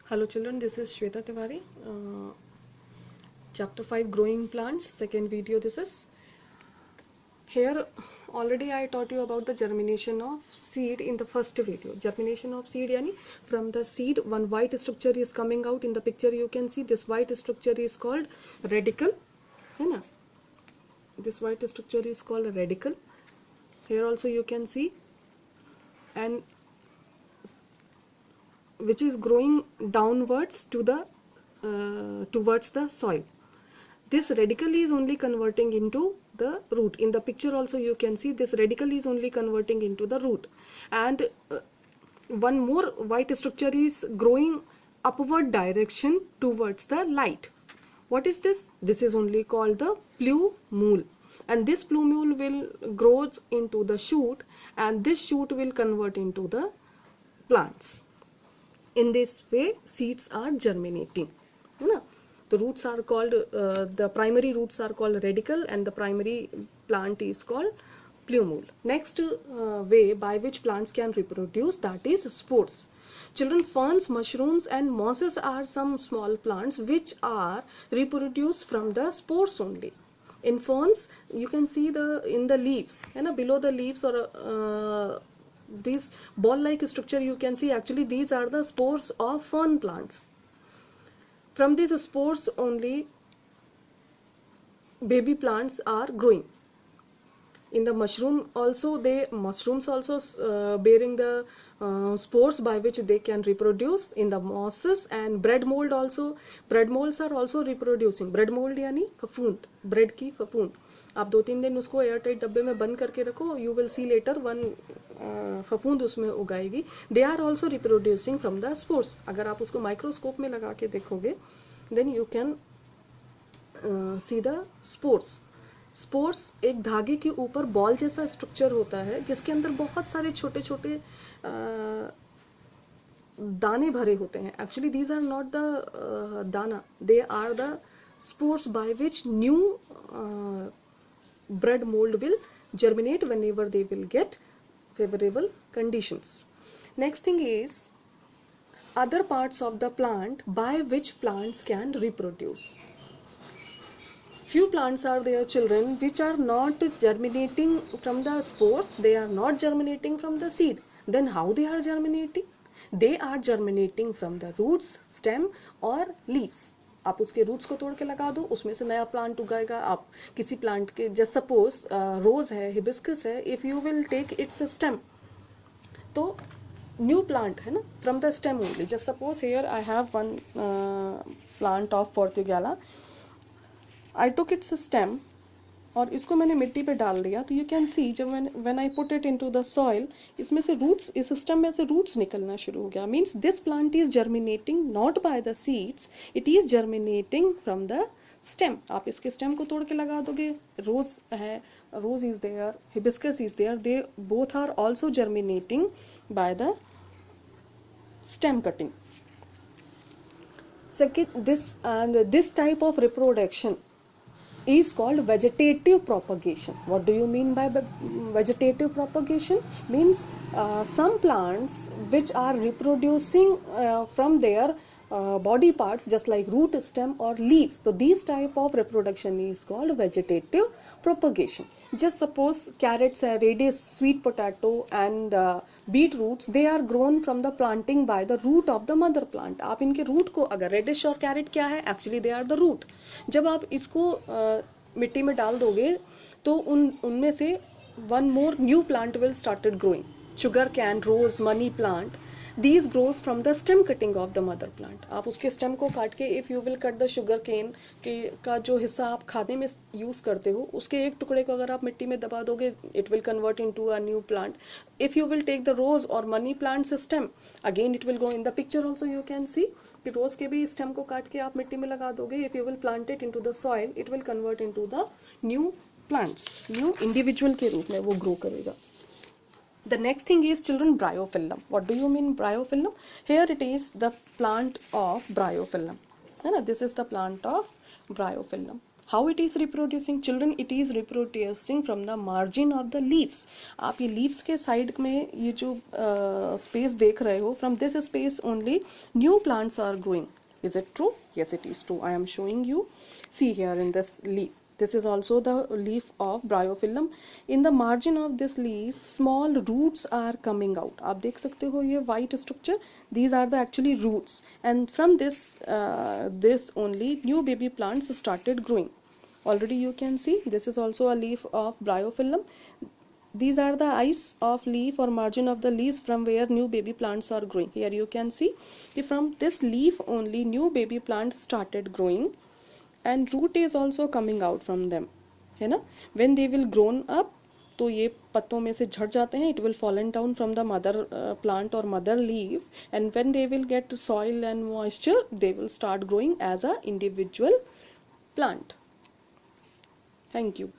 Hello children, this is Shweta Tiwari. Chapter 5 Growing Plants, second video this is. Here already I taught you about the germination of seed in the first video. Germination of seed yani from the seed one white structure is coming out. In the picture you can see this white structure is called radicle. है ना? This white structure is called radicle. Here also you can see, and which is growing downwards to the towards the soil. This radicle is only converting into the root. In the picture also you can see this radicle is only converting into the root, and one more white structure is growing upward direction towards the light. What is this? This is only called the plumule, and this plumule will grows into the shoot, and this shoot will convert into the plants. In this way seeds are germinating. The roots are called the primary roots are called radicle, and the primary plant is called plumule. Next way by which plants can reproduce, that is spores. Children, ferns, mushrooms and mosses are some small plants which are reproduced from the spores only. In ferns you can see in the leaves, below the leaves, or this ball like structure you can see, actually these are the spores of fern plants. From these spores only baby plants are growing. In the mushrooms also bearing the spores by which they can reproduce. In the mosses and bread mold also, bread molds are also reproducing. bread mold यानी फफूंद, bread की फफूंद. आप 2-3 दिन उसको airtight डब्बे में बंद करके रखो, you will see later one फफूंद उसमें उगाएगी. They are also reproducing from the spores. अगर आप उसको माइक्रोस्कोप में लगा के देखोगे, then you can see the spores. Spores एक धागे के ऊपर बॉल जैसा स्ट्रक्चर होता है जिसके अंदर बहुत सारे छोटे छोटे दाने भरे होते हैं. Actually these are not the दाना, they are the spores by which new bread mould will germinate whenever they will get favorable conditions. Next thing is other parts of the plant by which plants can reproduce. Few plants are there, children, which are not germinating from the spores, they are not germinating from the seed. Then how they are germinating? They are germinating from the roots, stem or leaves. आप उसके roots को तोड़ के लगा दो, उसमें से नया प्लांट उगाएगा. आप किसी प्लांट के जस्ट सपोज रोज है, हिबिस्कस है, if you will take its stem, तो न्यू प्लांट है ना, from the stem only. Just suppose here I have one plant of portulaca. I took its stem और इसको मैंने मिट्टी पे डाल दिया, तो यू कैन सी जब when I put it into the soil, इसमें से रूट्स, इस स्टेम में से रूट्स निकलना शुरू हो गया. Means this plant is germinating not by the seeds, it is germinating from the stem. आप इसके स्टेम को तोड़ के लगा दोगे, रोज है, rose is there, hibiscus is there, they both are also germinating by the stem cutting. Second, this type of reproduction is called vegetative propagation. What do you mean by vegetative propagation? Means some plants which are reproducing from their body parts, just like root, stem or leaves. So these type of reproduction is called vegetative propagation. Just suppose carrots, radish, sweet potato and beetroots, they are grown from the planting by the root of the mother plant. आप इनके root को, अगर radish और carrot क्या है, actually they are the root. जब आप इसको मिट्टी में डाल दोगे तो उनमें से one more new plant will started growing. Sugar cane, rose, money plant, these grows from the stem cutting of the mother plant. आप उसके stem को काट के, if you will cut the sugar cane का जो हिस्सा आप खाने में यूज़ करते हो, उसके एक टुकड़े को अगर आप मिट्टी में दबा दोगे, it will convert into a new plant. If you will take the rose or money plant's stem, again it will go. In the picture also you can see कि रोज के भी stem को काट के आप मिट्टी में लगा दोगे, if you will plant it into the soil, it will convert into the new plants, new individual के रूप में वो grow करेगा. The next thing is, children, bryophyllum. What do you mean bryophyllum? Here it is the plant of bryophyllum. This is the plant of bryophyllum. How it is reproducing? Children, it is reproducing from the margin of the leaves. आप ये leaves के side में ये जो space देख रहे हो, from this space only new plants are growing. Is it true? Yes, it is true. I am showing you. See here in this leaf. This is also the leaf of Bryophyllum. In the margin of this leaf, small roots are coming out. आप देख सकते हो ये white structure. These are the actually roots, and from this only new baby plants started growing. Already you can see this is also a leaf of Bryophyllum. These are the eyes of leaf or margin of the leaves from where new baby plants are growing. Here you can see from this leaf only new baby plant started growing, and root is also coming out from them, है ना. When they will grown up, तो ये पत्तों में से झड़ जाते हैं. It will fallen down from the mother plant or mother leaf, and when they will get soil and moisture, they will start growing as a individual plant. Thank you.